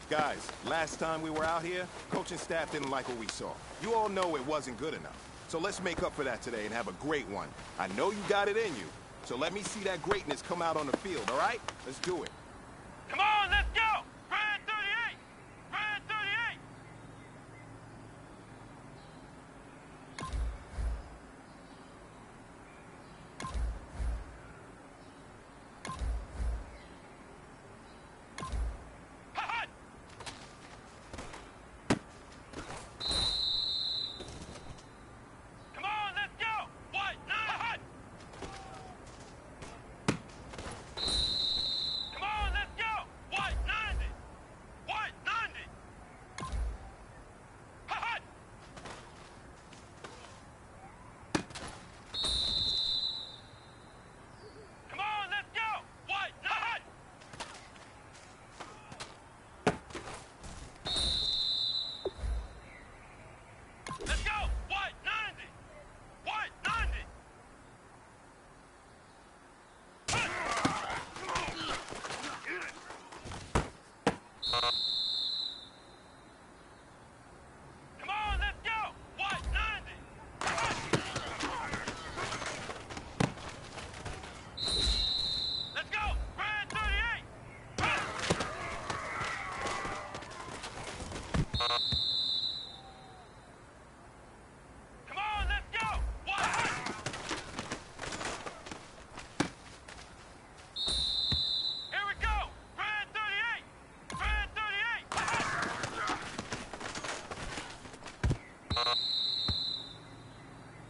Guys, last time we were out here, coaching staff didn't like what we saw. You all know it wasn't good enough. So let's make up for that today and have a great one. I know you got it in you, so let me see that greatness come out on the field, all right? Let's do it. Come on, let's go! Brad 38! Brad 38!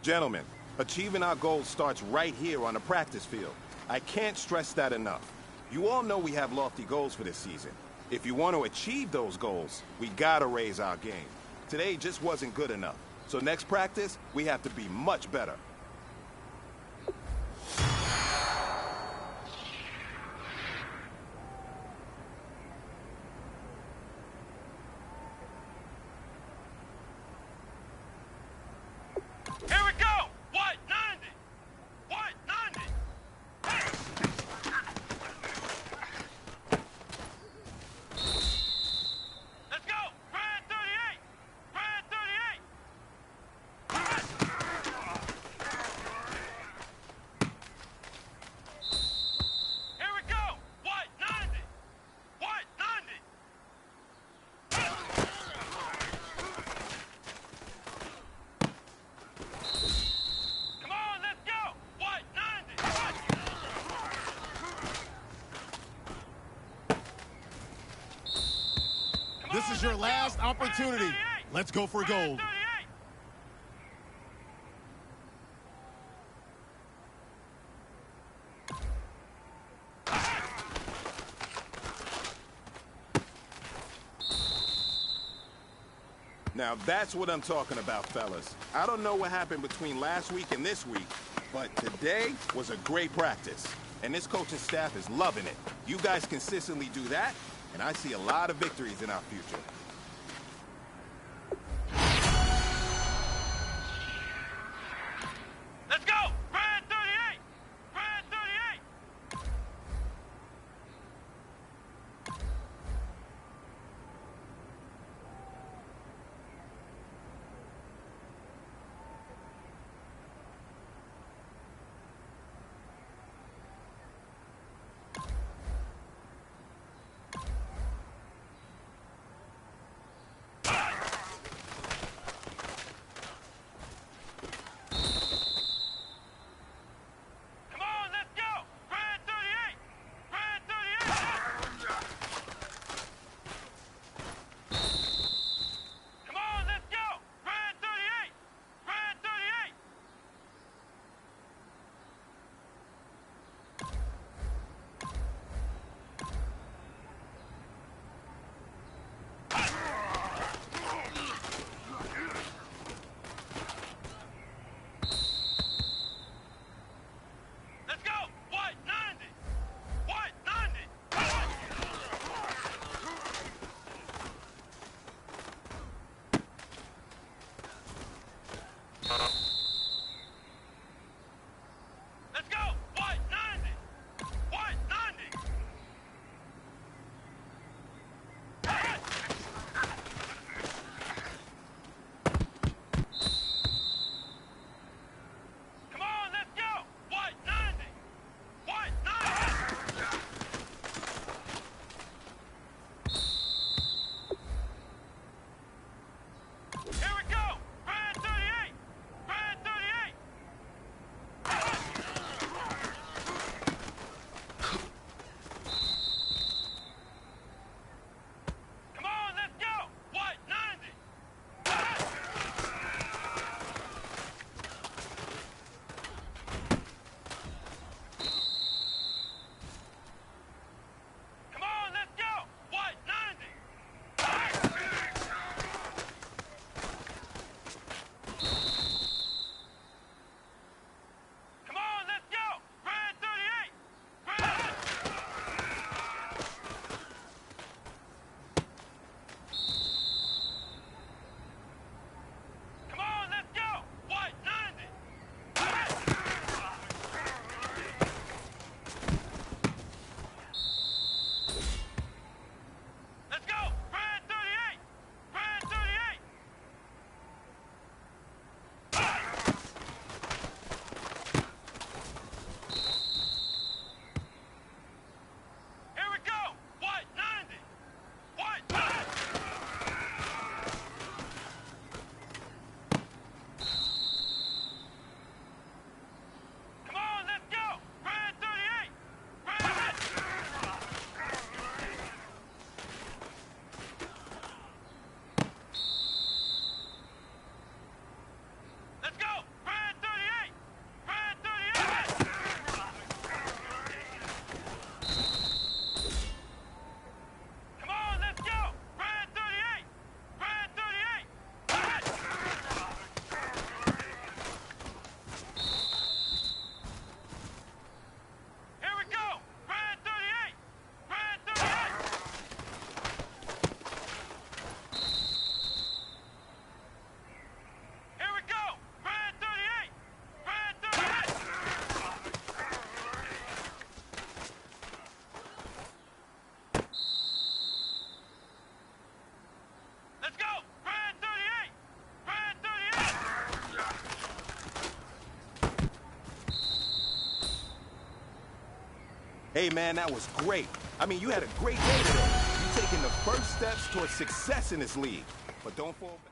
Gentlemen, achieving our goals starts right here on the practice field. I can't stress that enough. You all know we have lofty goals for this season. If you want to achieve those goals, we gotta raise our game. Today just wasn't good enough. So next practice, we have to be much better. This is your last opportunity. Let's go for gold. Now that's what I'm talking about, fellas. I don't know what happened between last week and this week, but today was a great practice. And this coaching staff is loving it. You guys consistently do that, and I see a lot of victories in our future. Let's go! Brad 38! Brad 38! Hey, man, that was great. I mean, you had a great day today. You're taking the first steps towards success in this league. But don't fall back.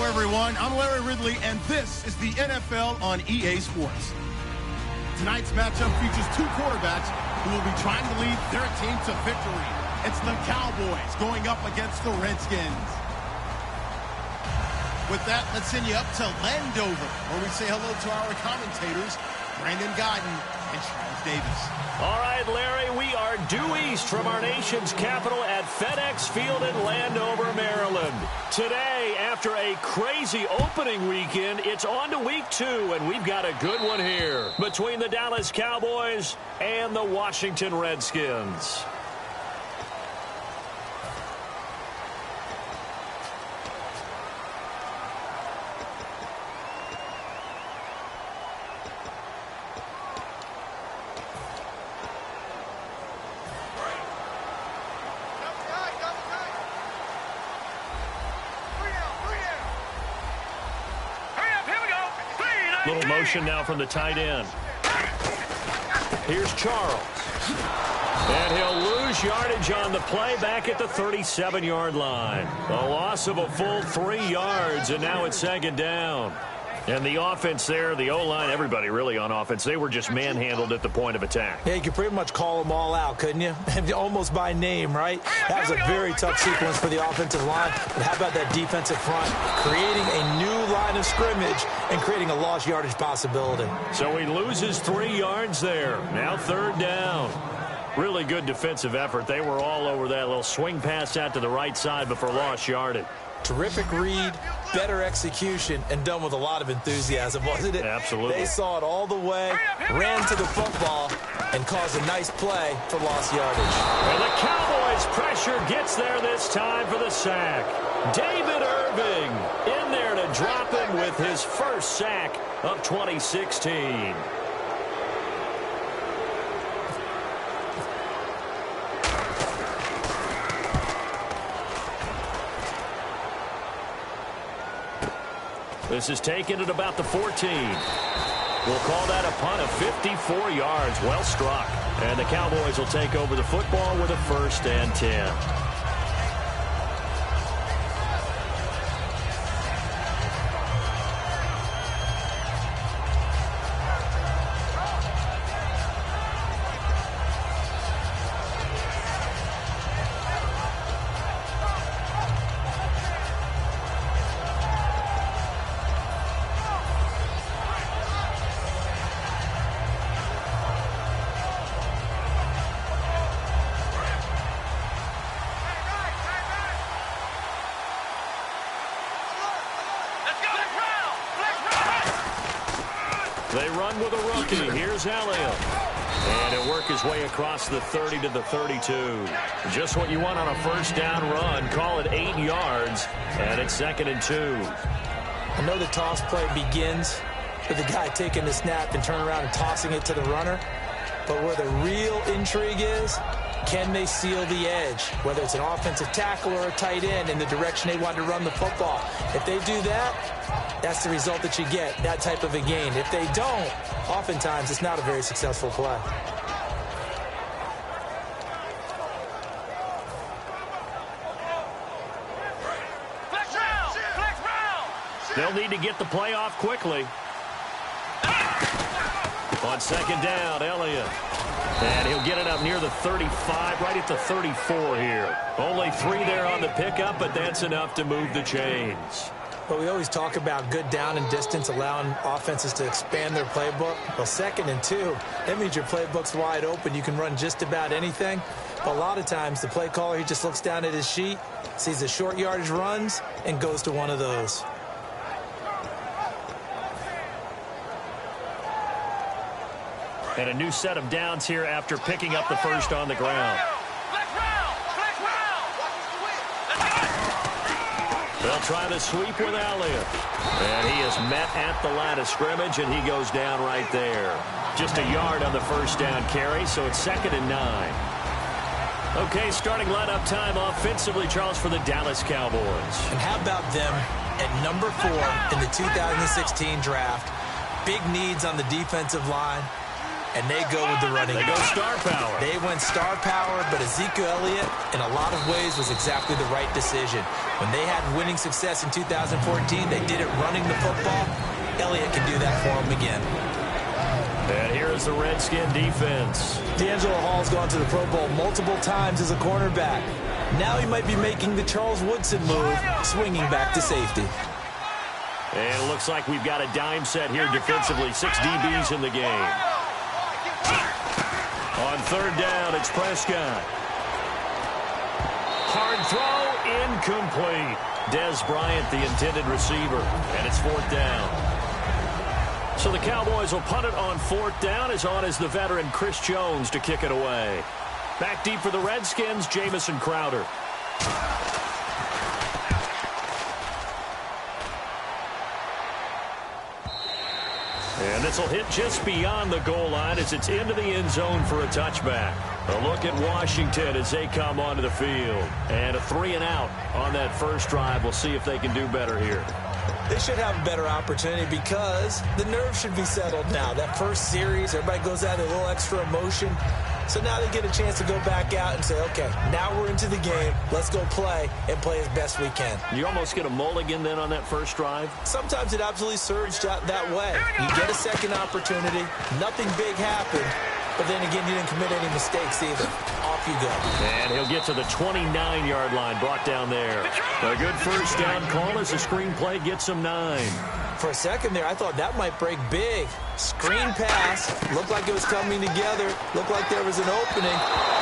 Everyone, I'm Larry Ridley, and this is the NFL on EA Sports. Tonight's matchup features two quarterbacks who will be trying to lead their team to victory. It's the Cowboys going up against the Redskins. With that, let's send you up to Landover, where we say hello to our commentators, Brandon Guyton and Charles Davis. All right, Larry, we are due east from our nation's capital at FedEx Field in Landover, Maryland. Today, after a crazy opening weekend, it's on to week 2, and we've got a good one here between the Dallas Cowboys and the Washington Redskins. Little motion now from the tight end. Here's Charles. And he'll lose yardage on the play back at the 37-yard line. A loss of a full 3 yards, and now it's second down. And the offense there, the O-line, everybody really on offense, they were just manhandled at the point of attack. Yeah, you could pretty much call them all out, couldn't you? Almost by name, right? That was a very tough sequence for the offensive line. But how about that defensive front? Creating a new line of scrimmage and creating a lost yardage possibility. So he loses 3 yards there. Now third down. Really good defensive effort. They were all over that little swing pass out to the right side, but for lost yardage. Terrific read, better execution, and done with a lot of enthusiasm, wasn't it? Absolutely. They saw it all the way, ran to the football, and caused a nice play for lost yardage. And the Cowboys' pressure gets there this time for the sack. David Irving in there to drop him with his first sack of 2016. This is taken at about the 14. We'll call that a punt of 54 yards. Well struck. And the Cowboys will take over the football with a 1st and 10. They run with a rookie. Here's Elliott. And he'll work his way across the 30 to the 32. Just what you want on a first down run. Call it 8 yards, and it's 2nd and 2. I know the toss play begins with the guy taking the snap and turning around and tossing it to the runner. But where the real intrigue is, can they seal the edge? Whether it's an offensive tackle or a tight end in the direction they want to run the football. If they do that, that's the result that you get, that type of a gain. If they don't, oftentimes it's not a very successful play. They'll need to get the play off quickly. On 2nd down, Elliott. And he'll get it up near the 35, right at the 34 here. Only 3 there on the pickup, but that's enough to move the chains. But we always talk about good down and distance, allowing offenses to expand their playbook. Well, 2nd and 2, that means your playbook's wide open. You can run just about anything. But a lot of times, the play caller, he just looks down at his sheet, sees the short yardage runs, and goes to one of those. And a new set of downs here after picking up the first on the ground. They'll try the sweep with Elliott. And he is met at the line of scrimmage, and he goes down right there. Just a yard on the first down carry, so it's 2nd and 9. Okay, starting lineup time offensively, Charles, for the Dallas Cowboys. And how about them at number 4 in the 2016 draft? Big needs on the defensive line. And they go with the running. They go star power. They went star power, but Ezekiel Elliott, in a lot of ways, was exactly the right decision. When they had winning success in 2014, they did it running the football. Elliott can do that for them again. And here is the Redskin defense. D'Angelo Hall's gone to the Pro Bowl multiple times as a cornerback. Now he might be making the Charles Woodson move, swinging back to safety. And it looks like we've got a dime set here defensively. 6 DBs in the game. On 3rd down, it's Prescott. Hard throw, incomplete. Dez Bryant, the intended receiver, and it's 4th down. So the Cowboys will punt it on 4th down. As on is the veteran Chris Jones to kick it away. Back deep for the Redskins, Jamison Crowder. And this will hit just beyond the goal line as it's into the end zone for a touchback. A look at Washington as they come onto the field. And a 3-and-out on that first drive. We'll see if they can do better here. They should have a better opportunity because the nerves should be settled now. That first series, everybody goes out with a little extra emotion. So now they get a chance to go back out and say, okay, now we're into the game. Let's go play and play as best we can. You almost get a mulligan then on that first drive? Sometimes it absolutely serves that way. You get a second opportunity. Nothing big happened. But then again, you didn't commit any mistakes either. Off you go. And he'll get to the 29-yard line, brought down there. A good first down call as the screenplay gets him 9. For a second there, I thought that might break big. Screen pass. Looked like it was coming together. Looked like there was an opening.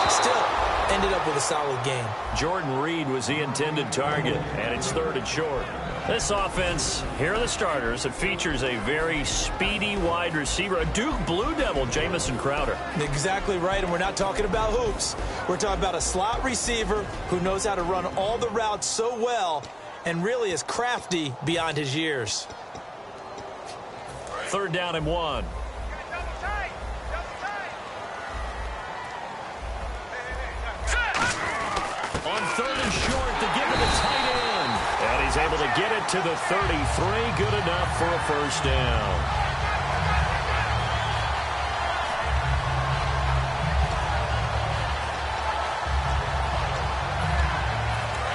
Still ended up with a solid game. Jordan Reed was the intended target, and it's 3rd and short. This offense, here are the starters. It features a very speedy wide receiver, a Duke Blue Devil, Jamison Crowder. Exactly right, and we're not talking about hoops. We're talking about a slot receiver who knows how to run all the routes so well and really is crafty beyond his years. 3rd down and 1. On 3rd and short to give it the tight end. And he's able to get it to the 33. Good enough for a first down.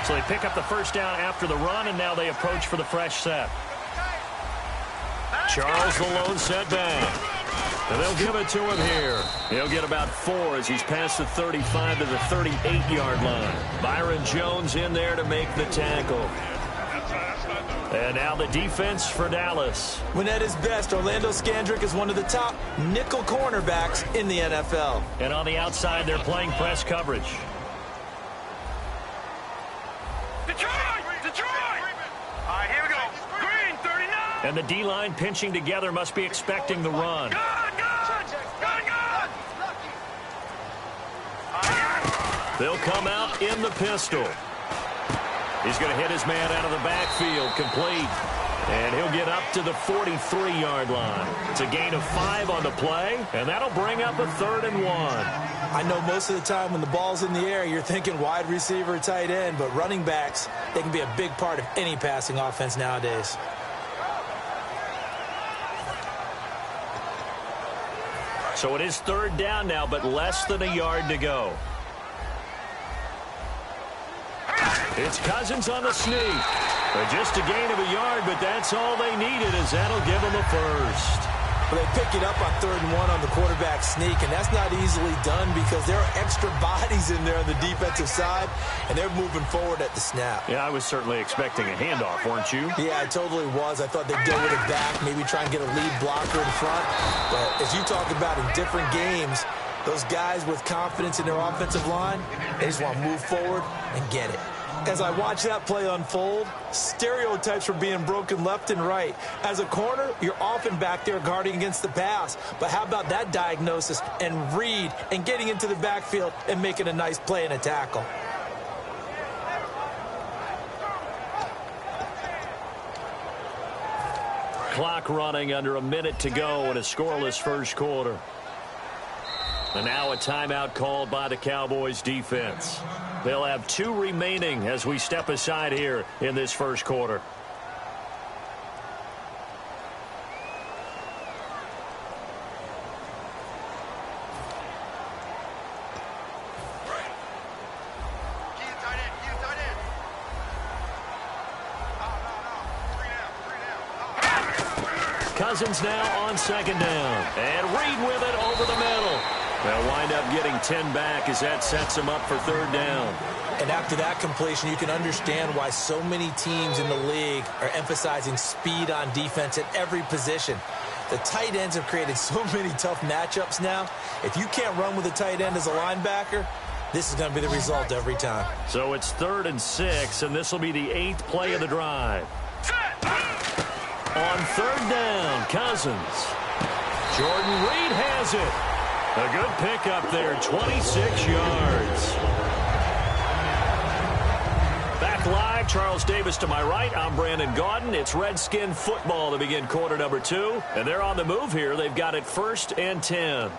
So they pick up the first down after the run, and now they approach for the fresh set. Charles the lone setback. And they'll give it to him here. He'll get about 4 as he's past the 35 to the 38-yard line. Byron Jones in there to make the tackle. And now the defense for Dallas. When at his best, Orlando Scandrick is one of the top nickel cornerbacks in the NFL. And on the outside, they're playing press coverage. Detroit! Detroit! All right, here we go. Green, 39! And the D-line pinching together must be expecting the run. Good! They'll come out in the pistol. He's going to hit his man out of the backfield, complete. And he'll get up to the 43-yard line. It's a gain of 5 on the play, and that'll bring up a 3rd and 1. I know most of the time when the ball's in the air, you're thinking wide receiver, tight end, but running backs, they can be a big part of any passing offense nowadays. So it is 3rd down now, but less than a yard to go. It's Cousins on the sneak. Just a gain of a yard, but that's all they needed, as that'll give them a first. Well, they pick it up on 3rd and 1 on the quarterback sneak, and that's not easily done because there are extra bodies in there on the defensive side, and they're moving forward at the snap. Yeah, I was certainly expecting a handoff, weren't you? Yeah, I totally was. I thought they'd go with it back, maybe try and get a lead blocker in front. But as you talk about in different games, those guys with confidence in their offensive line, they just want to move forward and get it. As I watch that play unfold, stereotypes were being broken left and right. As a corner, you're often back there guarding against the pass. But how about that diagnosis and read and getting into the backfield and making a nice play and a tackle? Clock running, under a minute to go in a scoreless first quarter. And now a timeout called by the Cowboys defense. They'll have 2 remaining as we step aside here in this first quarter. Cousins now on 2nd down. And Reed with it over the middle. They'll wind up getting 10 back as that sets them up for 3rd down. And after that completion, you can understand why so many teams in the league are emphasizing speed on defense at every position. The tight ends have created so many tough matchups now. If you can't run with a tight end as a linebacker, this is going to be the result every time. So it's 3rd and 6, and this will be the 8th play of the drive. On 3rd down, Cousins. Jordan Reed has it. A good pickup there, 26 yards. Back live, Charles Davis to my right. I'm Brandon Gaudin. It's Redskin football to begin quarter number 2. And they're on the move here. They've got it 1st and 10.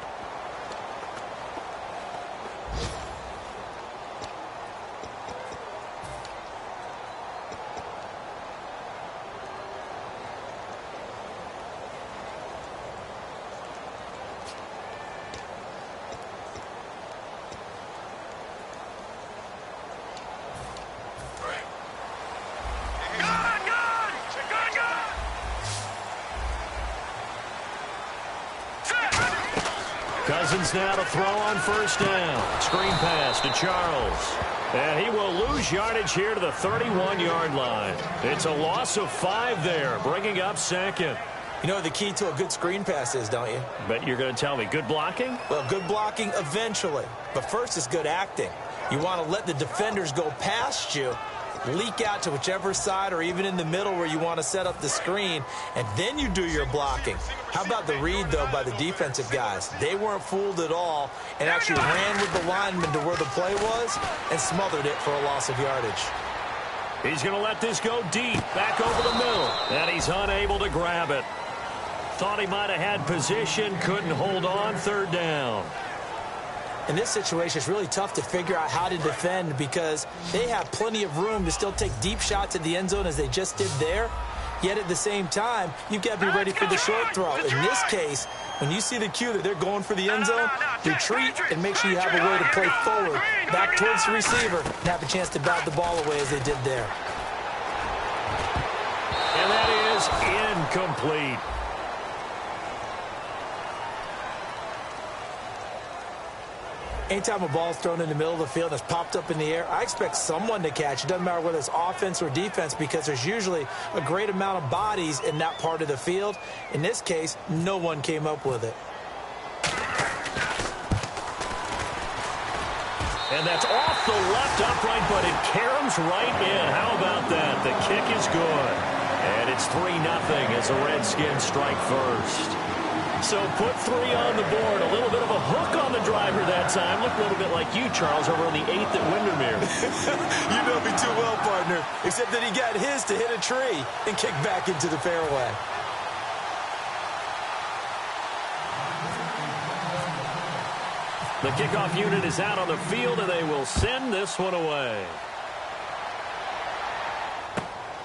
Cousins now to throw on 1st down. Screen pass to Charles. And he will lose yardage here to the 31-yard line. It's a loss of 5 there, bringing up 2nd. You know what the key to a good screen pass is, don't you? Bet you're going to tell me good blocking? Well, good blocking eventually. But first is good acting. You want to let the defenders go past you, leak out to whichever side or even in the middle where you want to set up the screen, and then you do your blocking. How about the read, though, by the defensive guys? They weren't fooled at all and actually ran with the lineman to where the play was and smothered it for a loss of yardage. He's going to let this go deep, back over the middle, and he's unable to grab it. Thought he might have had position, couldn't hold on, 3rd down. In this situation, it's really tough to figure out how to defend because they have plenty of room to still take deep shots at the end zone as they just did there. Yet at the same time, you've got to be ready for the short throw. In this case, when you see the cue that they're going for the end zone, retreat and make sure you have a way to play forward, back towards the receiver, and have a chance to bat the ball away as they did there. And that is incomplete. Anytime a ball's thrown in the middle of the field and it's popped up in the air, I expect someone to catch. It doesn't matter whether it's offense or defense because there's usually a great amount of bodies in that part of the field. In this case, no one came up with it. And that's off the left upright, but it caroms right in. How about that? The kick is good. And it's 3-0 as the Redskins strike first. So put 3 on the board. A little bit of a hook on the driver that time. Looked a little bit like you, Charles, over on the 8th at Windermere. You know me too well, partner. Except that he got his to hit a tree and kick back into the fairway. The kickoff unit is out on the field, and they will send this one away.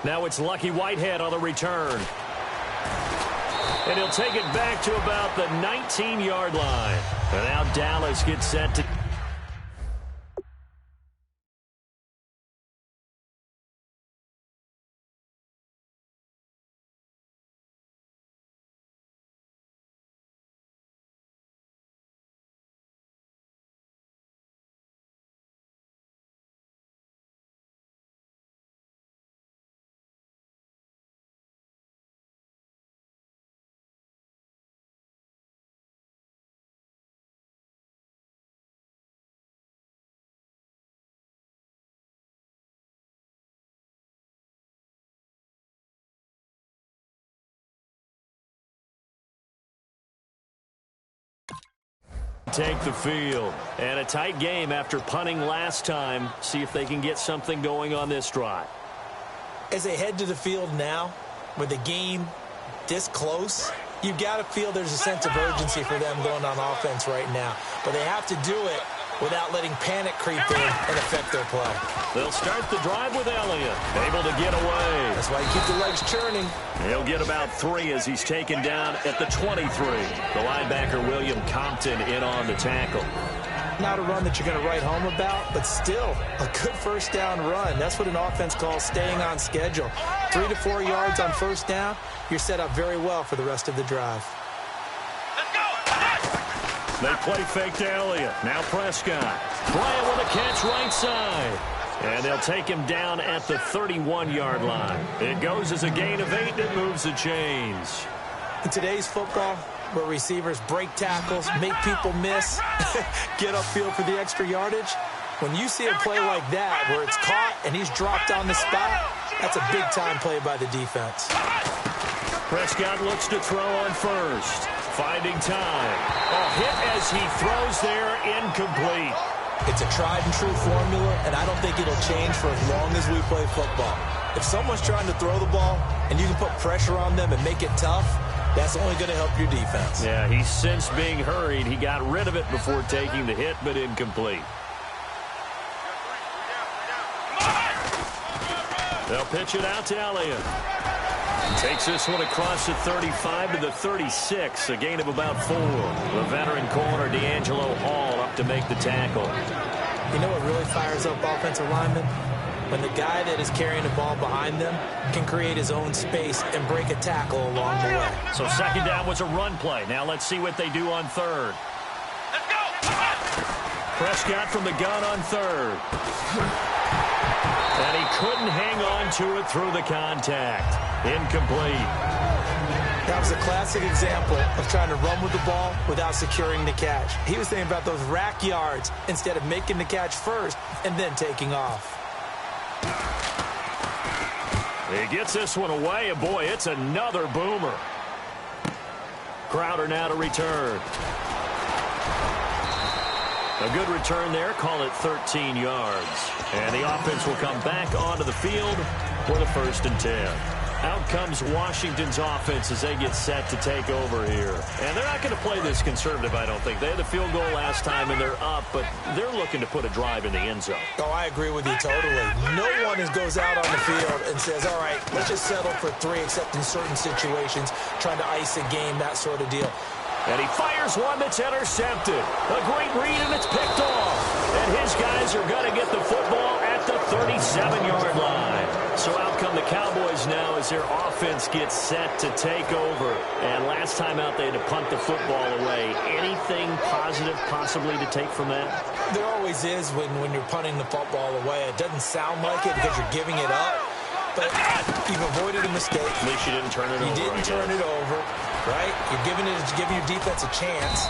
Now it's Lucky Whitehead on the return. And he'll take it back to about the 19-yard line. And now Dallas gets set to... take the field. And a tight game after punting last time. See if they can get something going on this drive. As they head to the field now, with the game this close, you've got to feel there's a sense of urgency for them going on offense right now. But they have to do it without letting panic creep in and affect their play. They'll start the drive with Elliott, able to get away. That's why you keep the legs churning. He'll get about 3 as he's taken down at the 23. The linebacker, William Compton, in on the tackle. Not a run that you're going to write home about, but still a good first down run. That's what an offense calls staying on schedule. 3 to 4 yards on first down, you're set up very well for the rest of the drive. They play fake to Elliott. Now Prescott. Bryant with a catch right side. And they'll take him down at the 31-yard line. It goes as a gain of 8, and it moves the chains. In today's football, where receivers break tackles, make people miss, get upfield for the extra yardage, when you see a play like that where it's caught and he's dropped on the spot, that's a big-time play by the defense. Prescott looks to throw on first. Finding time. A hit as he throws there, incomplete. It's a tried-and-true formula, and I don't think it'll change for as long as we play football. If someone's trying to throw the ball and you can put pressure on them and make it tough, that's only going to help your defense. Yeah, he's since being hurried. He got rid of it before taking the hit, but incomplete. They'll pitch it out to Elliott. Takes this one across the 35 to the 36, a gain of about 4. The veteran corner, D'Angelo Hall, up to make the tackle. You know what really fires up offensive linemen? When the guy that is carrying the ball behind them can create his own space and break a tackle along the way. So second down was a run play. Now let's see what they do on third. Let's go! Prescott from the gun on third. And he couldn't hang on to it through the contact. Incomplete. That was a classic example of trying to run with the ball without securing the catch. He was thinking about those rack yards instead of making the catch first and then taking off. He gets this one away, and boy, it's another boomer. Crowder now to return. A good return there, call it 13 yards. And the offense will come back onto the field for the 1st and 10. Out comes Washington's offense as they get set to take over here. And they're not going to play this conservative, I don't think. They had the field goal last time, and they're up, but they're looking to put a drive in the end zone. Oh, I agree with you totally. No one goes out on the field and says, all right, let's just settle for 3, except in certain situations, trying to ice a game, that sort of deal. And he fires one that's intercepted. A great read, and it's picked off. And his guys are going to get the football at the 37-yard line. So out come the Cowboys now as their offense gets set to take over. And last time out, they had to punt the football away. Anything positive possibly to take from that? There always is when you're punting the football away. It doesn't sound like it because you're giving it up. But you've avoided a mistake. At least you didn't turn it over. You didn't turn it over, right? You're giving your defense a chance.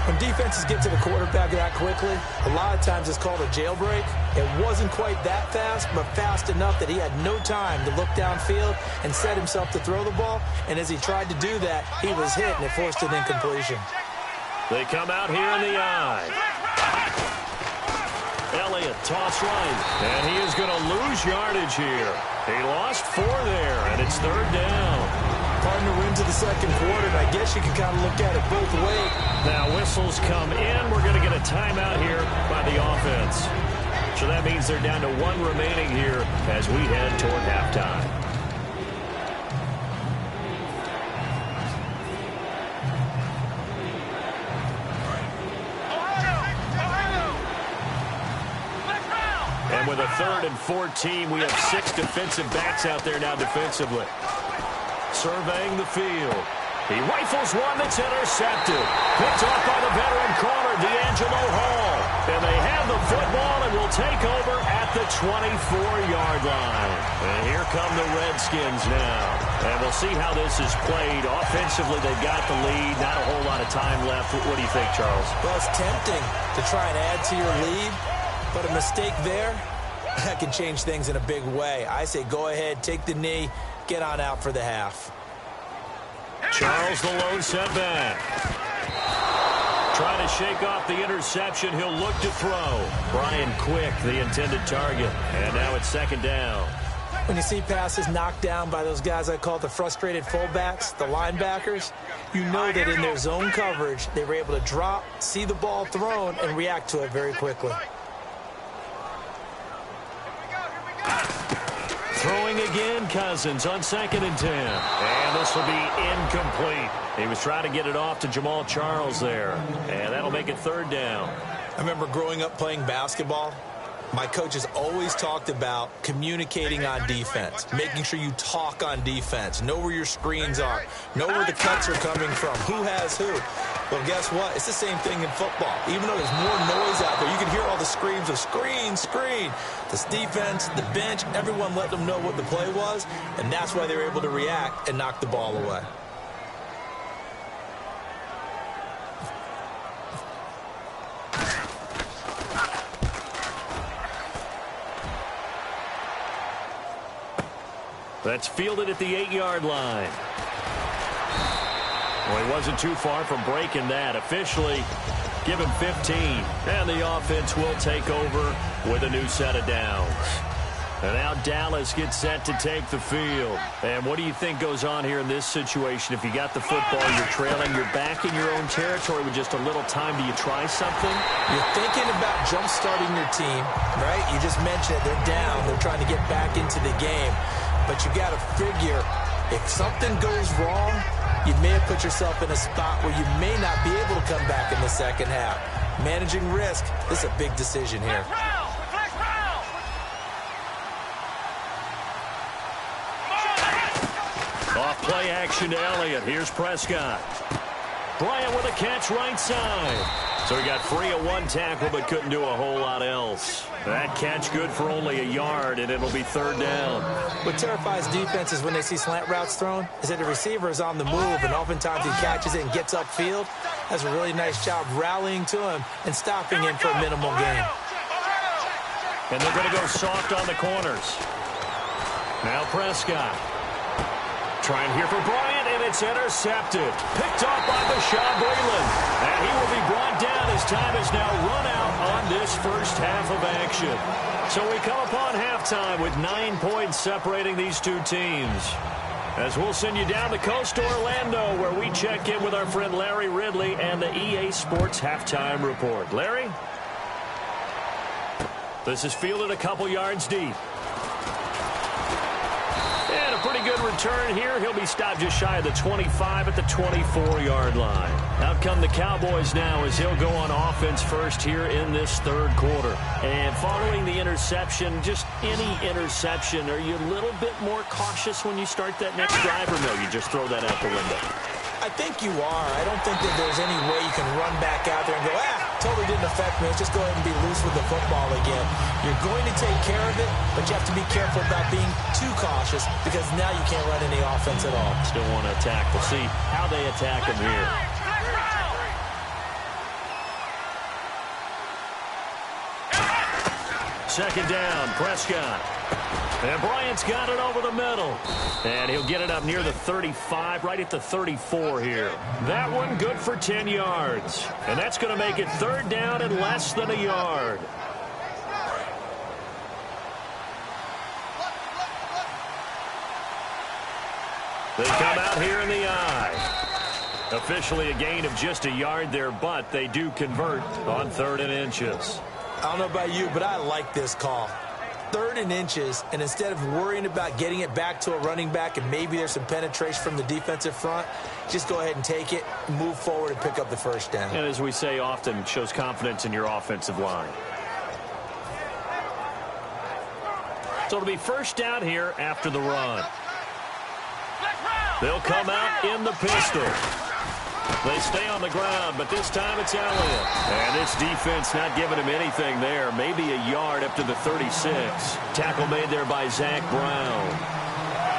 When defenses get to the quarterback that quickly, a lot of times it's called a jailbreak. It wasn't quite that fast, but fast enough that he had no time to look downfield and set himself to throw the ball. And as he tried to do that, he was hit, and it forced an incompletion. They come out here in the eye. Elliott toss right, and he is going to lose yardage here. He lost 4 there, and it's 3rd down. Pardon the rim to the second quarter, and I guess you can kind of look at it both ways. Now whistles come in. We're going to get a timeout here by the offense. So that means they're down to 1 remaining here as we head toward halftime. And with a 3rd and 14, we have 6 defensive backs out there now defensively. Surveying the field. He rifles one that's intercepted. Picked off by the veteran corner, D'Angelo Hall. And they have the football and will take over at the 24-yard line. And here come the Redskins now. And we'll see how this is played. Offensively, they've got the lead. Not a whole lot of time left. What do you think, Charles? Well, it's tempting to try and add to your lead, but a mistake there, that can change things in a big way. I say go ahead, take the knee, get on out for the half. Charles, the lone setback. Trying to shake off the interception. He'll look to throw. Brian Quick, the intended target. And now it's 2nd down. When you see passes knocked down by those guys I call the frustrated fullbacks, the linebackers, you know that in their zone coverage, they were able to drop, see the ball thrown, and react to it very quickly. Throwing again, Cousins on 2nd and 10. And this will be incomplete. He was trying to get it off to Jamal Charles there. And that'll make it 3rd down. I remember growing up playing basketball. My coaches always talked about communicating on defense, making sure you talk on defense, know where your screens are, know where the cuts are coming from, who has who. Well, guess what? It's the same thing in football. Even though there's more noise out there, you can hear all the screams of screen, screen. This defense, the bench, everyone let them know what the play was, and that's why they were able to react and knock the ball away. That's fielded at the 8-yard line. Well, he wasn't too far from breaking that. Officially, give him 15. And the offense will take over with a new set of downs. And now Dallas gets set to take the field. And what do you think goes on here in this situation? If you got the football, you're trailing, you're back in your own territory with just a little time. Do you try something? You're thinking about jump-starting your team, right? You just mentioned it. They're down. They're trying to get back into the game. But you got to figure, if something goes wrong, you may have put yourself in a spot where you may not be able to come back in the second half. Managing risk, this is a big decision here. Off play action to Elliott. Here's Prescott. Bryant with a catch right side. So he got free of 1 tackle but couldn't do a whole lot else. That catch good for only a yard, and it'll be 3rd down. What terrifies defenses when they see slant routes thrown is that the receiver is on the move, and oftentimes he catches it and gets upfield. Does a really nice job rallying to him and stopping him for a minimal gain. And they're going to go soft on the corners. Now Prescott. Trying here for Bryant, and it's intercepted. Picked off by Bashaud Breeland. And he will be brought down as time is now run out on this first half of action. So we come upon halftime with 9 points separating these two teams. As we'll send you down the coast to Orlando, where we check in with our friend Larry Ridley and the EA Sports Halftime Report. Larry? This is fielded a couple yards deep. And a pretty good return here. He'll be stopped just shy of the 25 at the 24-yard line. Out come the Cowboys now as he'll go on offense first here in this 3rd quarter. And following the interception, just any interception, are you a little bit more cautious when you start that next drive, or no, you just throw that out the window? I think you are. I don't think that there's any way you can run back out there and go, totally didn't affect me. Let's just go ahead and be loose with the football again. You're going to take care of it, but you have to be careful about being too cautious because now you can't run any offense at all. Still want to attack. We'll see how they attack him here. Second down, Prescott. And Bryant's got it over the middle. And he'll get it up near the 35, right at the 34 here. That one good for 10 yards. And that's going to make it third down and less than a yard. They come out here in the eye. Officially a gain of just a yard there, but they do convert on 3rd and inches. I don't know about you, but I like this call. 3rd and inches, and instead of worrying about getting it back to a running back and maybe there's some penetration from the defensive front, just go ahead and take it, move forward, and pick up the first down. And as we say often, shows confidence in your offensive line. So it'll be first down here after the run. They'll come out in the pistol. They stay on the ground, but this time it's Elliott. And this defense not giving him anything there. Maybe a yard up to the 36. Tackle made there by Zach Brown.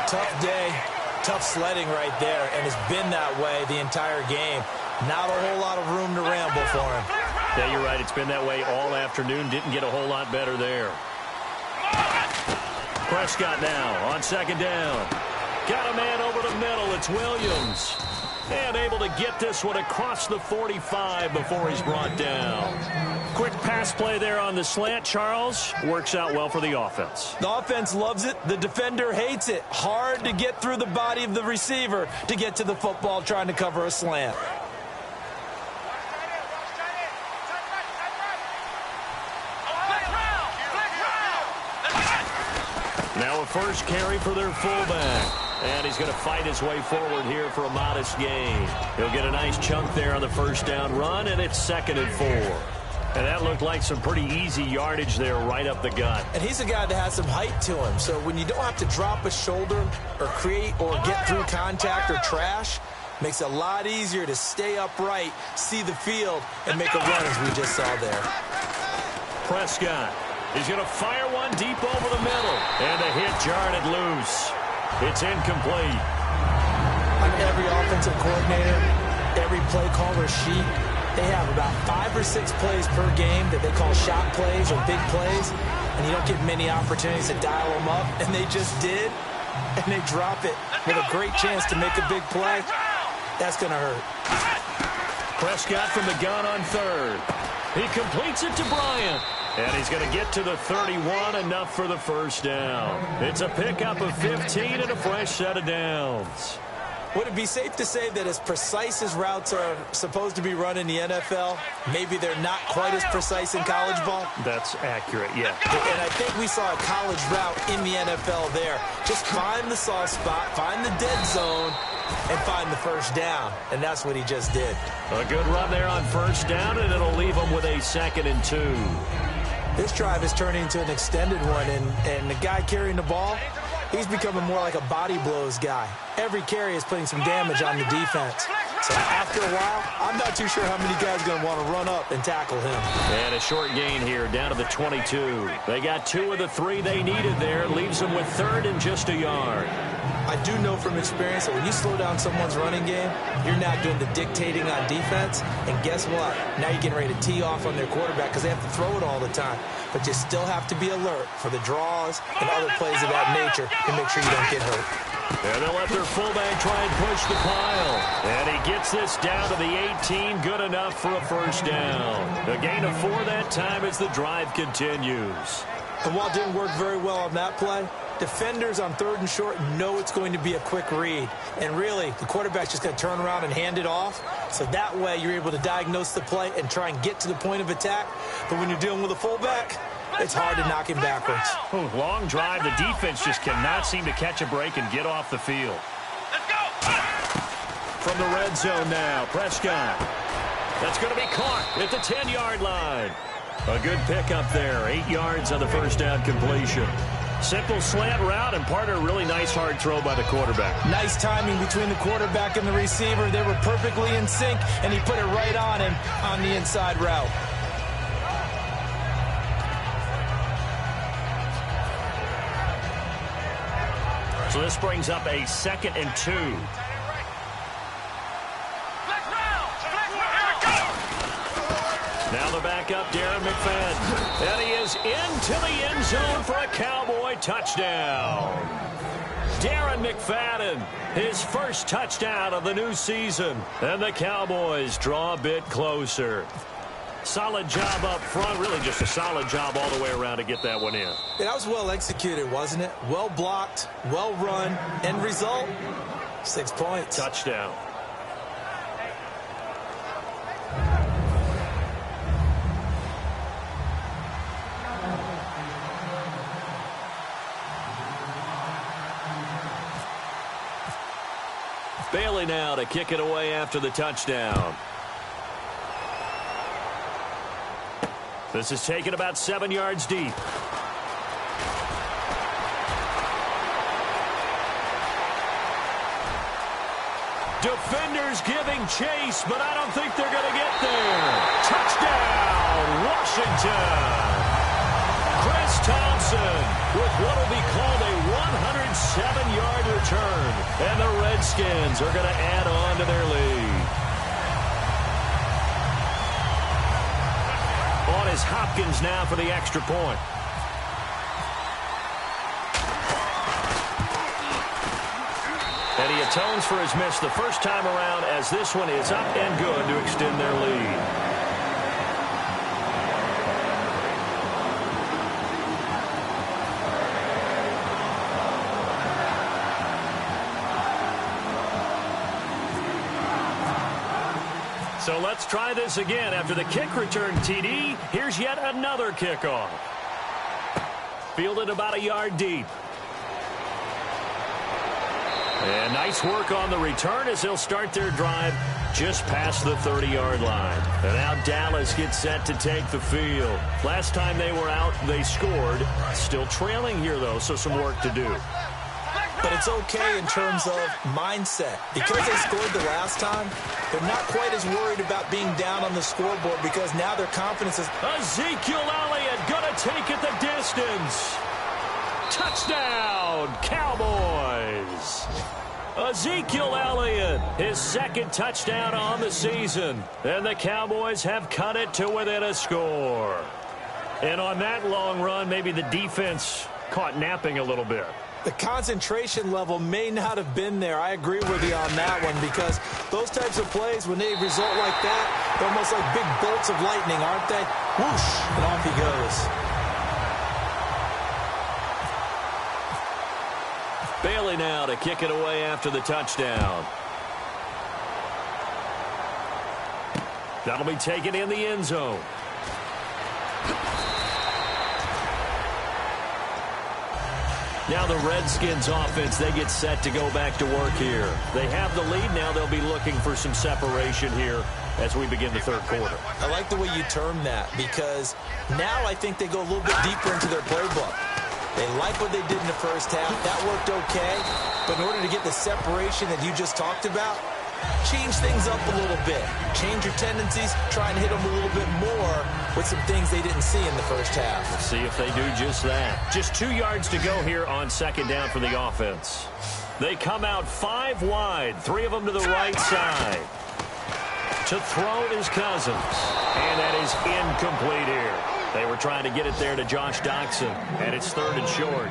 Tough day, tough sledding right there, and it's been that way the entire game. Not a whole lot of room to ramble for him. Yeah, you're right. It's been that way all afternoon. Didn't get a whole lot better there. Prescott now on second down. Got a man over the middle. It's Williams. And able to get this one across the 45 before he's brought down. Quick pass play there on the slant, Charles. Works out well for the offense. The offense loves it. The defender hates it. Hard to get through the body of the receiver to get to the football trying to cover a slant. Now a first carry for their fullback. And he's going to fight his way forward here for a modest gain. He'll get a nice chunk there on the first down run, and it's 2nd and 4. And that looked like some pretty easy yardage there right up the gut. And he's a guy that has some height to him. So when you don't have to drop a shoulder or create or get through contact or trash, makes it a lot easier to stay upright, see the field, and make a run as we just saw there. Prescott. He's going to fire one deep over the middle. And a hit jarred it loose. It's incomplete. On every offensive coordinator, every play caller sheet, they have about 5 or 6 plays per game that they call shot plays or big plays, and you don't get many opportunities to dial them up, and they just did, and they drop it with a great chance to make a big play. That's going to hurt. Prescott from the gun on 3rd. He completes it to Bryant. And he's going to get to the 31, enough for the first down. It's a pickup of 15 and a fresh set of downs. Would it be safe to say that as precise as routes are supposed to be run in the NFL, maybe they're not quite as precise in college ball? That's accurate, yeah. And I think we saw a college route in the NFL there. Just find the soft spot, find the dead zone, and find the first down. And that's what he just did. A good run there on first down, and it'll leave him with a 2nd and 2. This drive is turning into an extended one, and the guy carrying the ball, he's becoming more like a body blows guy. Every carry is putting some damage on the defense. So after a while, I'm not too sure how many guys are going to want to run up and tackle him. And a short gain here down to the 22. They got 2 of the 3 they needed there. Leaves them with 3rd and just a yard. I do know from experience that when you slow down someone's running game, you're now doing the dictating on defense. And guess what? Now you're getting ready to tee off on their quarterback because they have to throw it all the time. But you still have to be alert for the draws and other plays of that nature to make sure you don't get hurt. And they'll let their fullback try and push the pile. And he gets this down to the 18. Good enough for a first down. A gain of 4 that time as the drive continues. And while it didn't work very well on that play, defenders on 3rd and short know it's going to be a quick read. And really, the quarterback's just going to turn around and hand it off. So that way, you're able to diagnose the play and try and get to the point of attack. But when you're dealing with a fullback, it's hard to knock him backwards. Long drive. The defense just cannot seem to catch a break and get off the field. Let's go! From the red zone now, Prescott. That's going to be caught at the 10-yard line. A good pickup there. 8 yards on the first down completion. Simple slant route and part of a really nice hard throw by the quarterback. Nice timing between the quarterback and the receiver. They were perfectly in sync, and he put it right on him on the inside route. So this brings up a 2nd and 2. Now the backup, Darren McFadden. And he is is into the end zone for a Cowboy touchdown. Darren McFadden, his first touchdown of the new season. And the Cowboys draw a bit closer. Solid job up front, really just a solid job all the way around to get that one in. Yeah, that was well executed, wasn't it? Well blocked, well run. End result, 6 points. Touchdown. Bailey now to kick it away after the touchdown. This is taken about 7 yards deep. Defenders giving chase, but I don't think they're going to get there. Touchdown, Washington. Chris Thompson with what will be called a 107-yard return. And the Redskins are going to add on to their lead. On is Hopkins now for the extra point. And he atones for his miss the first time around as this one is up and good to extend their lead. So let's try this again. After the kick return TD, here's yet another kickoff. Fielded about a yard deep. And nice work on the return as they'll start their drive just past the 30-yard line. And now Dallas gets set to take the field. Last time they were out, they scored. Still trailing here, though, so some work to do. But it's okay in terms of mindset. Because they scored the last time, they're not quite as worried about being down on the scoreboard because now their confidence is... Ezekiel Elliott gonna take it the distance. Touchdown, Cowboys. Ezekiel Elliott, his second touchdown on the season. And the Cowboys have cut it to within a score. And on that long run, maybe the defense caught napping a little bit. The concentration level may not have been there. I agree with you on that one because those types of plays, when they result like that, they're almost like big bolts of lightning, aren't they? Whoosh, and off he goes. Bailey now to kick it away after the touchdown. That'll be taken in the end zone. Now the Redskins offense, they get set to go back to work here. They have the lead now. They'll be looking for some separation here as we begin the third quarter. I like the way you term that because now I think they go a little bit deeper into their playbook. They like what they did in the first half. That worked okay. But in order to get the separation that you just talked about, change things up a little bit. Change your tendencies. Try and hit them a little bit more with some things they didn't see in the first half. We'll see if they do just that. Just 2 yards to go here on second down for the offense. They come out 5 wide, 3 of them to the right side. To throw is Cousins. And that is incomplete here. They were trying to get it there to Josh Doxson, and it's 3rd and short.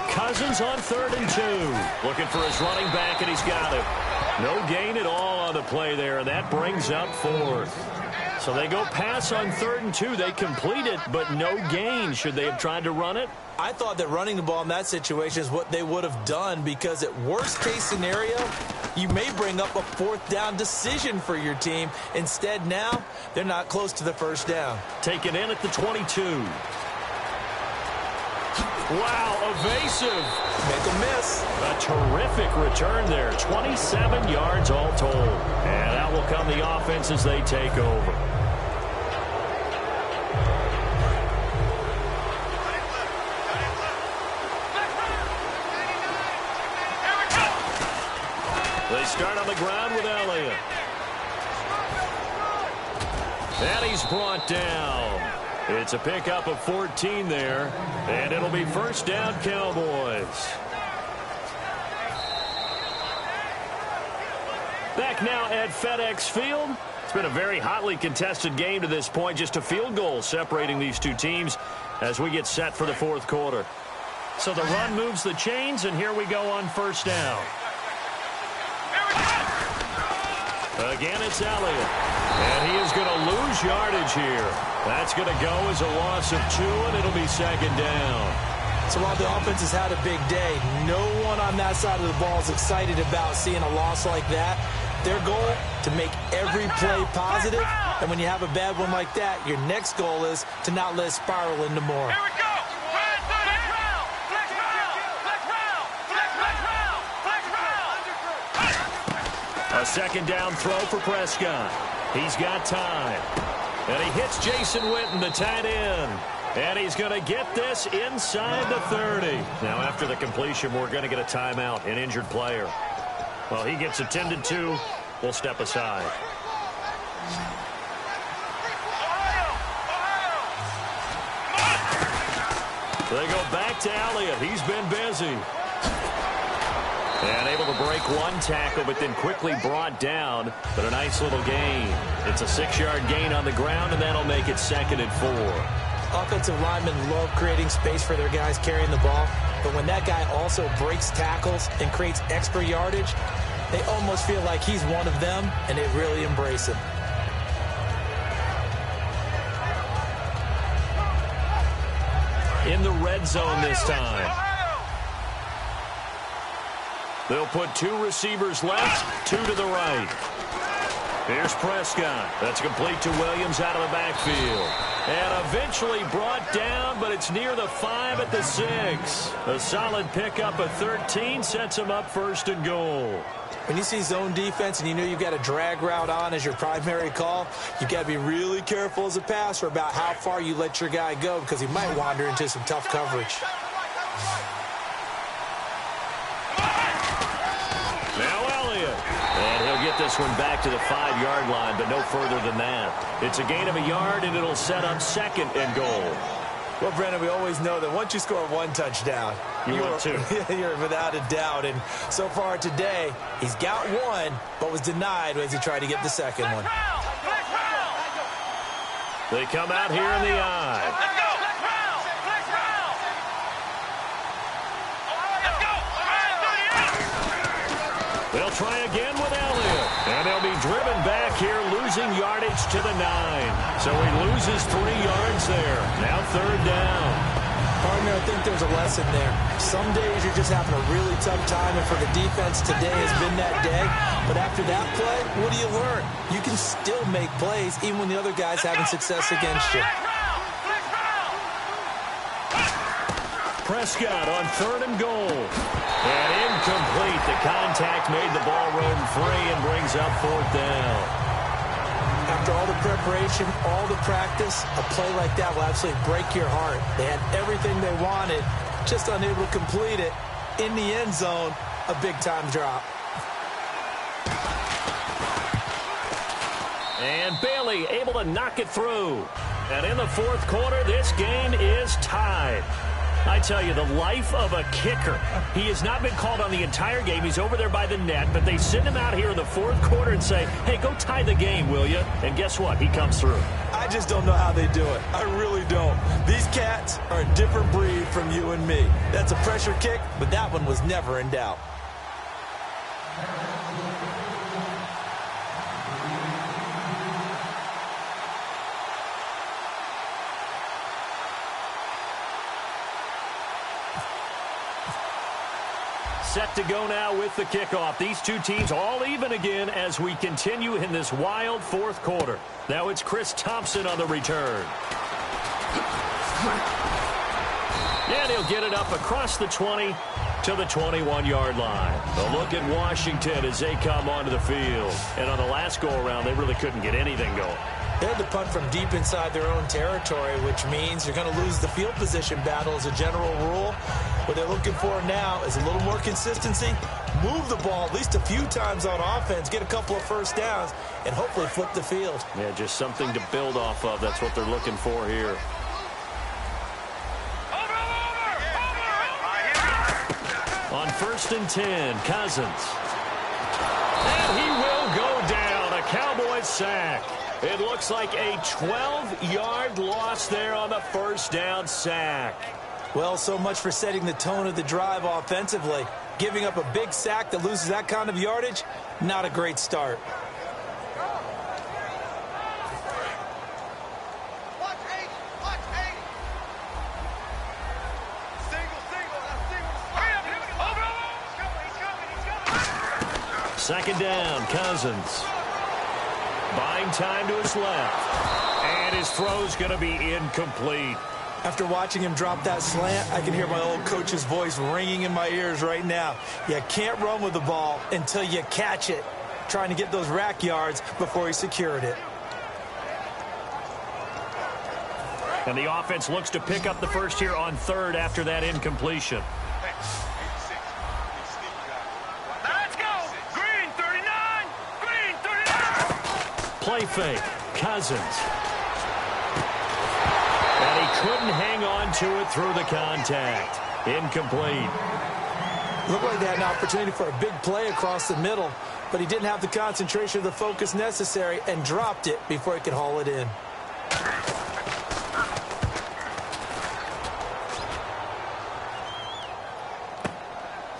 Cousins on 3rd and 2. Looking for his running back, and he's got it. No gain at all on the play there, and that brings up 4th. So they go pass on 3rd and 2. They complete it, but no gain. Should they have tried to run it? I thought that running the ball in that situation is what they would have done because at worst case scenario, you may bring up a 4th down decision for your team. Instead now, they're not close to the first down. Taken in at the 22. Wow, evasive. Make a miss. A terrific return there. 27 yards all told. And that will come the offense as they take over. They start on the ground with Elliott. And he's brought down. It's a pickup of 14 there, and it'll be first down Cowboys. Back now at FedEx Field. It's been a very hotly contested game to this point. Just a field goal separating these two teams as we get set for the fourth quarter. So the run moves the chains, and here we go on first down. Again, it's Elliott. And he is going to lose yardage here. That's going to go as a loss of 2, and it'll be second down. So while the offense has had a big day, no one on that side of the ball is excited about seeing a loss like that. Their goal, to make every play positive. And when you have a bad one like that, your next goal is to not let it spiral into more. Here we go. A second down throw for Prescott. He's got time. And he hits Jason Witten, the tight end. And he's going to get this inside the 30. Now, after the completion, we're going to get a timeout, an injured player. Well, he gets attended to. We'll step aside. They go back to Elliott. He's been busy. And able to break one tackle, but then quickly brought down. But a nice little gain. It's a 6-yard gain on the ground, and that'll make it 2nd and 4. Offensive linemen love creating space for their guys carrying the ball. But when that guy also breaks tackles and creates extra yardage, they almost feel like he's one of them, and they really embrace him. In the red zone this time. They'll put 2 receivers left, 2 to the right. Here's Prescott. That's complete to Williams out of the backfield. And eventually brought down, but it's near the 5 at the 6. A solid pickup of 13 sets him up 1st and goal. When you see zone defense and you know you've got a drag route on as your primary call, you've got to be really careful as a passer about how far you let your guy go because he might wander into some tough coverage. And he'll get this one back to the 5-yard line, but no further than that. It's a gain of a yard, and it'll set up 2nd and goal. Well, Brandon, we always know that once you score 1 touchdown, you're 2. You're without a doubt. And so far today, he's got 1, but was denied as he tried to get the 2nd one. They come out here in the eye. They'll try again with Elliott. And they'll be driven back here, losing yardage to the 9. So he loses 3 yards there. Now 3rd down. Partner, I think there's a lesson there. Some days you're just having a really tough time, and for the defense, today has been that day. But after that play, what do you learn? You can still make plays even when the other guy's having success against you. Prescott on 3rd and goal. And incomplete. The contact made the ball roam free and brings up 4th down. After all the preparation, all the practice, a play like that will absolutely break your heart. They had everything they wanted, just unable to complete it. In the end zone, a big-time drop. And Bailey able to knock it through. And in the 4th quarter, this game is tied. I tell you, the life of a kicker. He has not been called on the entire game. He's over there by the net, but they send him out here in the 4th quarter and say, hey, go tie the game, will you? And guess what? He comes through. I just don't know how they do it. I really don't. These cats are a different breed from you and me. That's a pressure kick, but that one was never in doubt. Set to go now with the kickoff. These two teams all even again as we continue in this wild 4th quarter. Now it's Chris Thompson on the return. And he'll get it up across the 20 to the 21-yard line. A look at Washington as they come onto the field. And on the last go-around, they really couldn't get anything going. They had to punt from deep inside their own territory, which means you're going to lose the field position battle as a general rule. What they're looking for now is a little more consistency, move the ball at least a few times on offense, get a couple of first downs, and hopefully flip the field. Yeah, just something to build off of. That's what they're looking for here. On 1st and 10, Cousins. And he will go down. A Cowboys sack. It looks like a 12-yard loss there on the first down sack. Well, so much for setting the tone of the drive offensively. Giving up a big sack that loses that kind of yardage, not a great start. Second down, Cousins. Buying time to his left. And his throw's going to be incomplete. After watching him drop that slant, I can hear my old coach's voice ringing in my ears right now. You can't run with the ball until you catch it. Trying to get those rack yards before he secured it. And the offense looks to pick up the first here on 3rd after that incompletion. Let's go! Green 39! Green 39! Play fake. Cousins. And he couldn't hang on to it through the contact. Incomplete. Looked like they had an opportunity for a big play across the middle, but he didn't have the concentration or the focus necessary and dropped it before he could haul it in.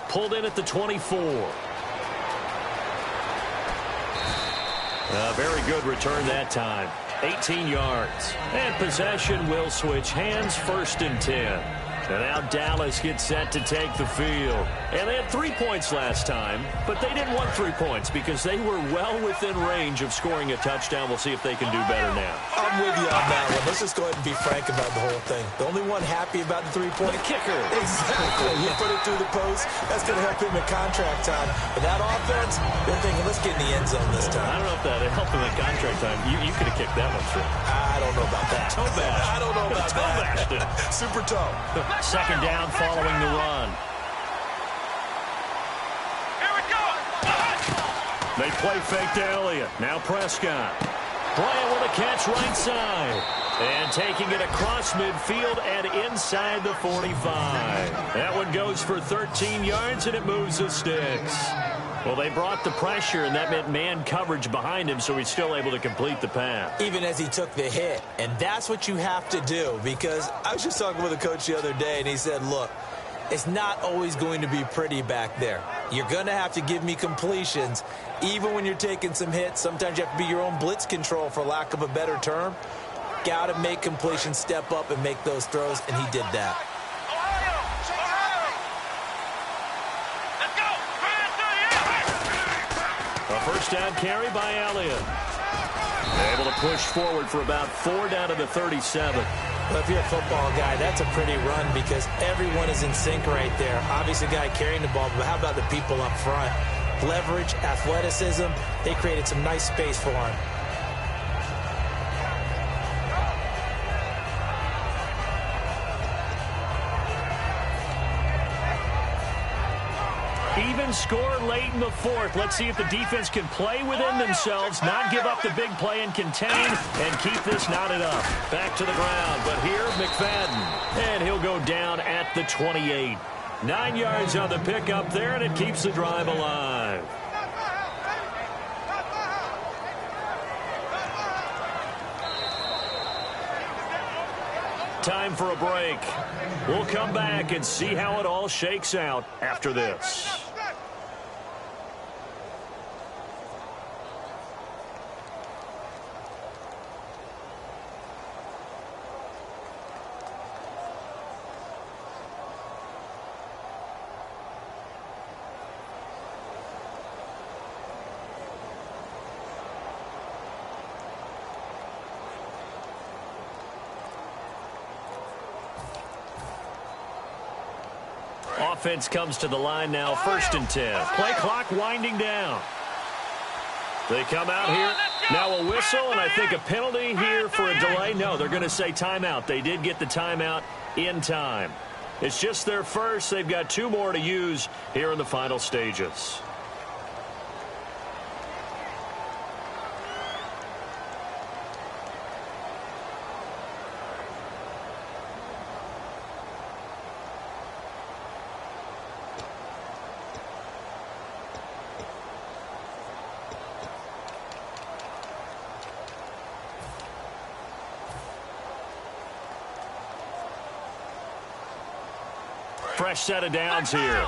Pulled in at the 24. A very good return that time. 18 yards. And possession will switch hands, 1st and 10. And now Dallas gets set to take the field. And they had 3 points last time, but they didn't want 3 points because they were well within range of scoring a touchdown. We'll see if they can do better now. I'm with you on that one. Let's just go ahead and be frank about the whole thing. The only one happy about the 3-point kicker. Exactly. He put it through the post. That's going to help him in contract time. But that offense, they're thinking, let's get in the end zone this time. I don't know if that helped him in contract time. You could have kicked that one through. I don't know about that. Toe bash. I don't know about toe bashed it. Super toe. Second down following the run. Here we go! They play fake to Elliott. Now Prescott. Bryant with a catch right side. And taking it across midfield and inside the 45. That one goes for 13 yards, and it moves the sticks. Well, they brought the pressure, and that meant man coverage behind him, so he's still able to complete the pass. Even as he took the hit. And that's what you have to do, because I was just talking with a coach the other day, and he said, look, it's not always going to be pretty back there. You're going to have to give me completions. Even when you're taking some hits, sometimes you have to be your own blitz control, for lack of a better term. Got to make completions, step up, and make those throws, and he did that. A first down carry by Elliott. Able to push forward for about 4 down to the 37. Well, if you're a football guy, that's a pretty run because everyone is in sync right there. Obviously, a guy carrying the ball, but how about the people up front? Leverage, athleticism, they created some nice space for him. Even score late in the 4th. Let's see if the defense can play within themselves, not give up the big play and contain, and keep this knotted up. Back to the ground, but here, McFadden. And he'll go down at the 28. 9 yards on the pickup there, and it keeps the drive alive. Time for a break. We'll come back and see how it all shakes out after this. Offense comes to the line now, 1st and 10. Play clock winding down. They come out here Now a whistle, and I think a penalty here for a delay. No, they're going to say timeout. They did get the timeout in time. It's just their first. They've got 2 more to use here in the final stages. Fresh set of downs here.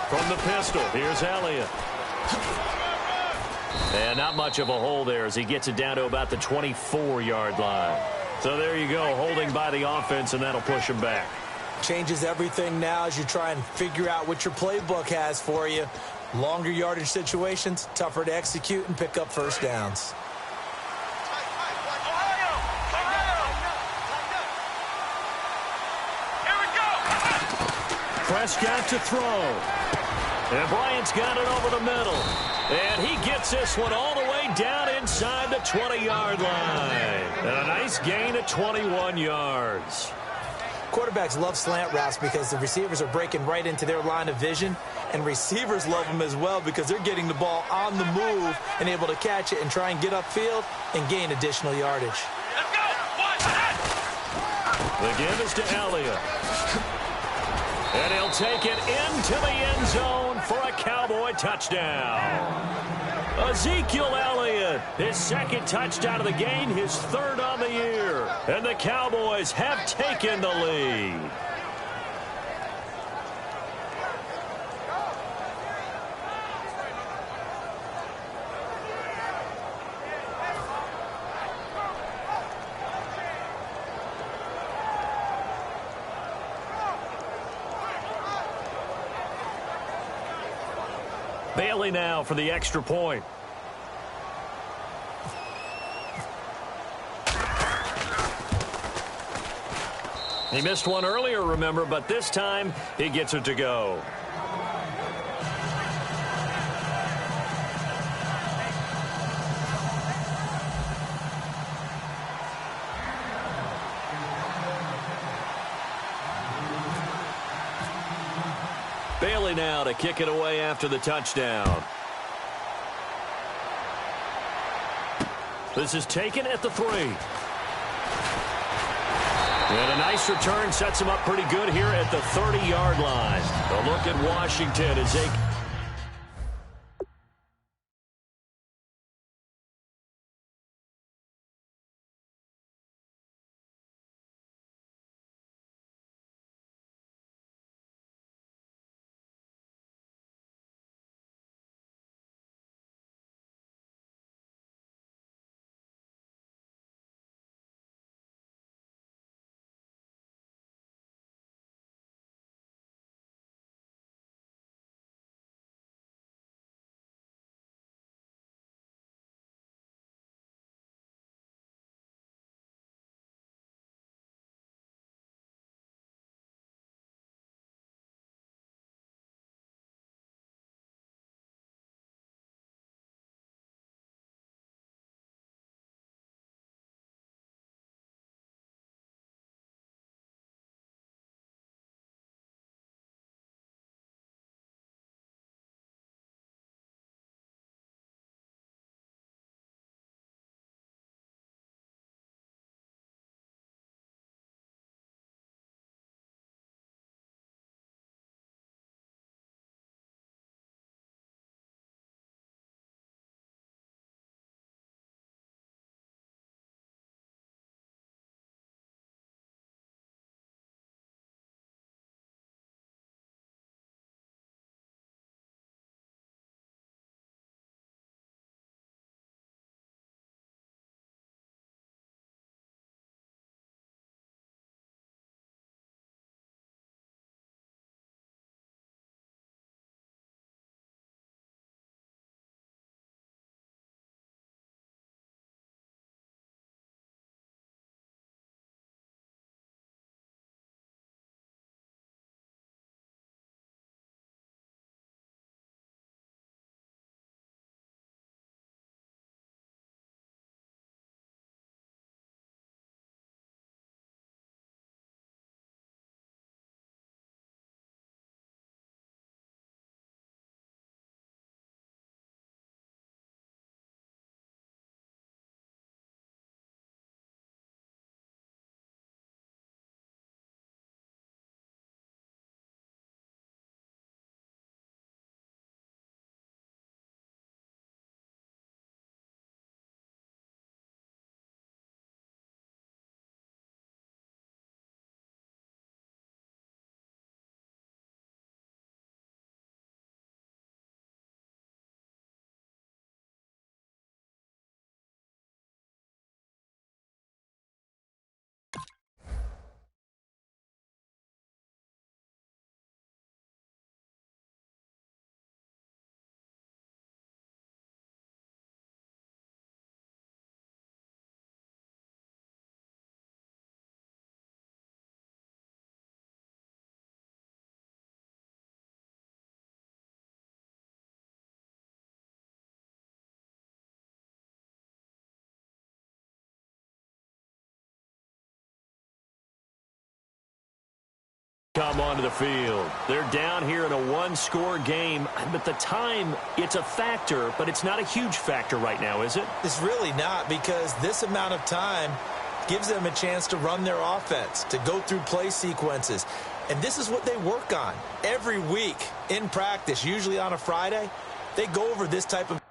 From the pistol, here's Elliott. And not much of a hole there as he gets it down to about the 24-yard line. So there you go, holding by the offense, and that'll push him back. Changes everything now as you try and figure out what your playbook has for you. Longer yardage situations, tougher to execute and pick up first downs. Prescott to throw. And Bryant's got it over the middle. And he gets this one all the way down inside the 20-yard line. And a nice gain of 21 yards. Quarterbacks love slant routes because the receivers are breaking right into their line of vision. And receivers love them as well because they're getting the ball on the move and able to catch it and try and get upfield and gain additional yardage. The give is to Elliott. And he'll take it into the end zone for a Cowboy touchdown. Ezekiel Elliott, his second touchdown of the game, his 3rd on the year. And the Cowboys have taken the lead. Bailey now for the extra point. He missed one earlier, remember, but this time he gets it to go. Bailey now to kick it away after the touchdown. This is taken at the 3. And a nice return sets him up pretty good here at the 30-yard line. A look at Washington as they come onto the field. They're down here in a one-score game, but the time, it's a factor, but it's not a huge factor right now, is it? It's really not, because this amount of time gives them a chance to run their offense, to go through play sequences. And this is what they work on every week in practice, usually on a Friday. They go over this type of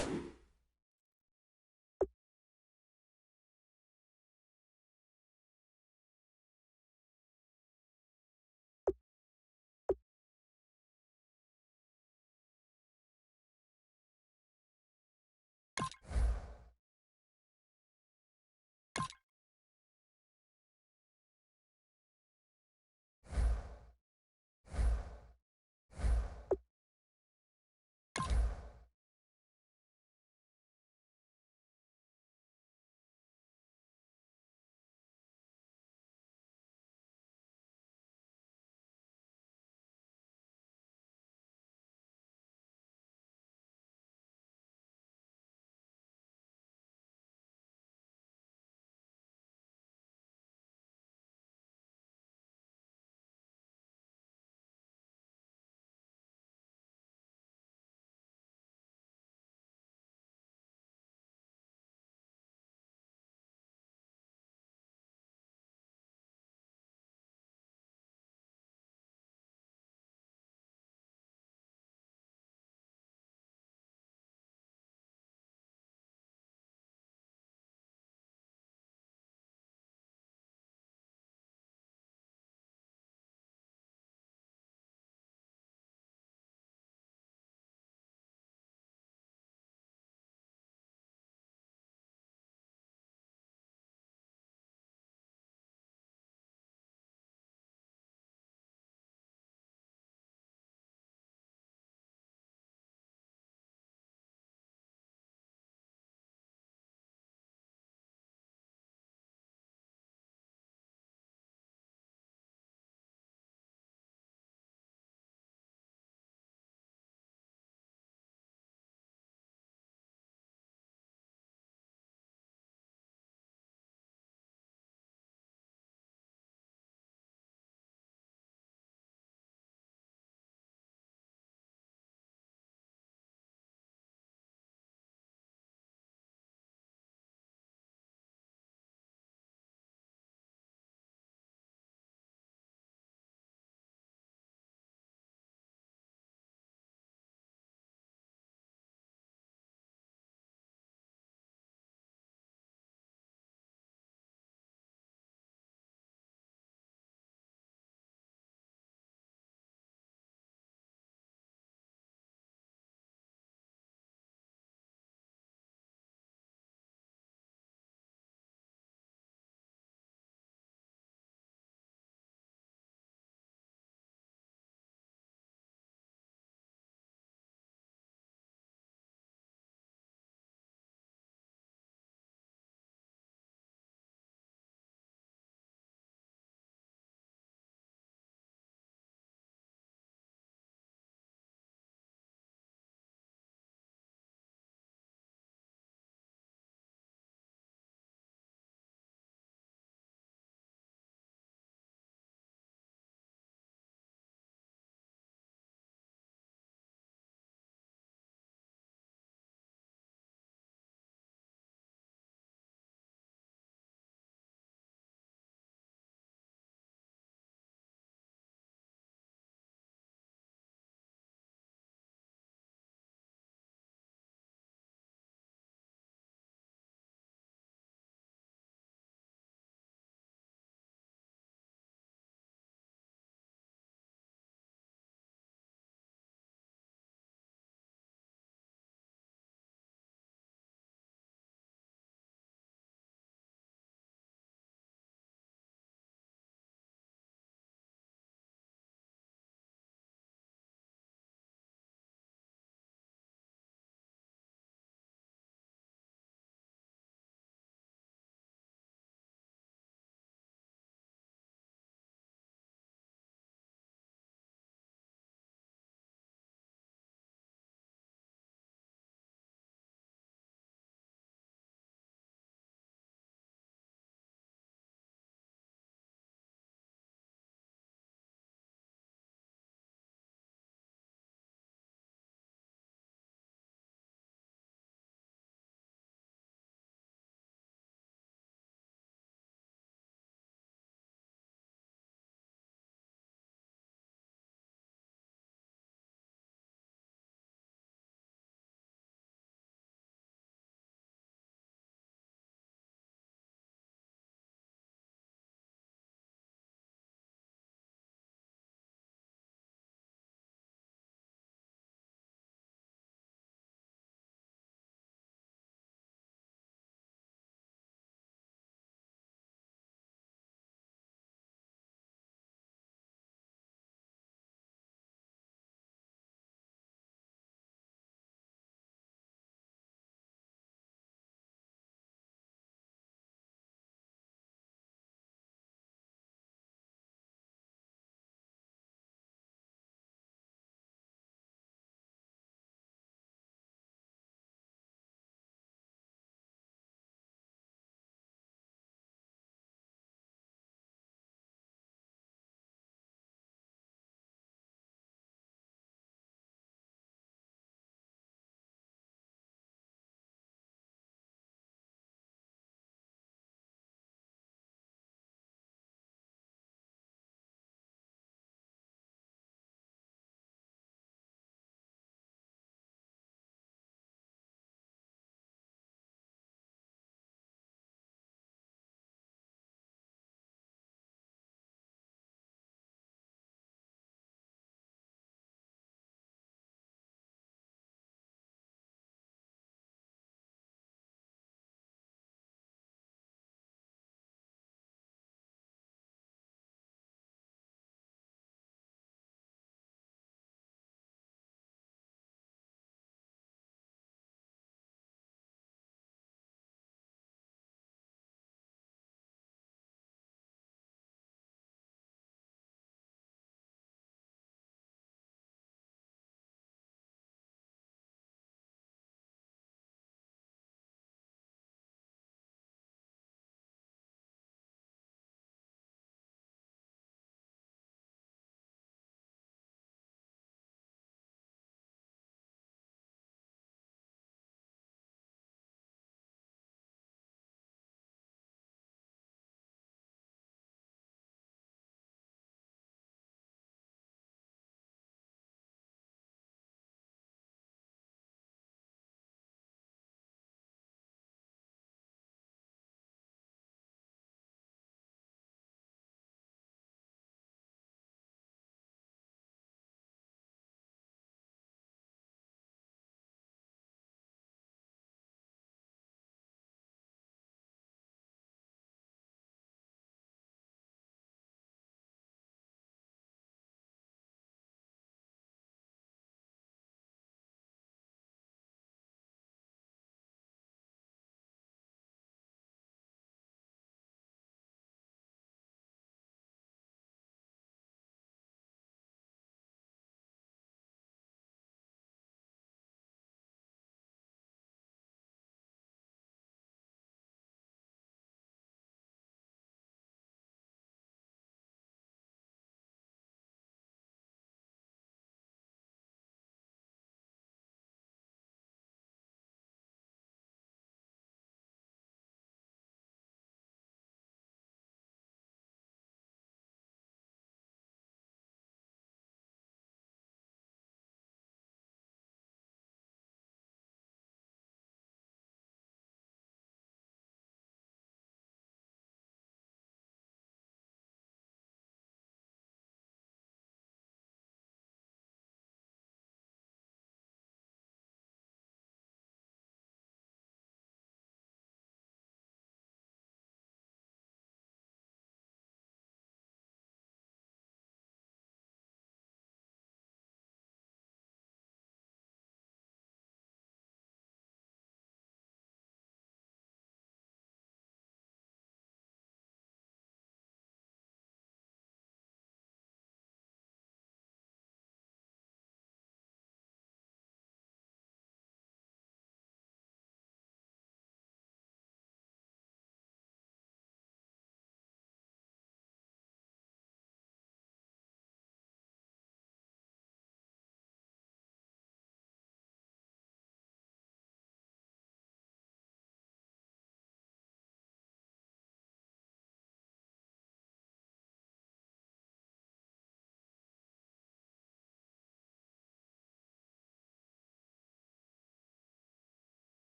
it.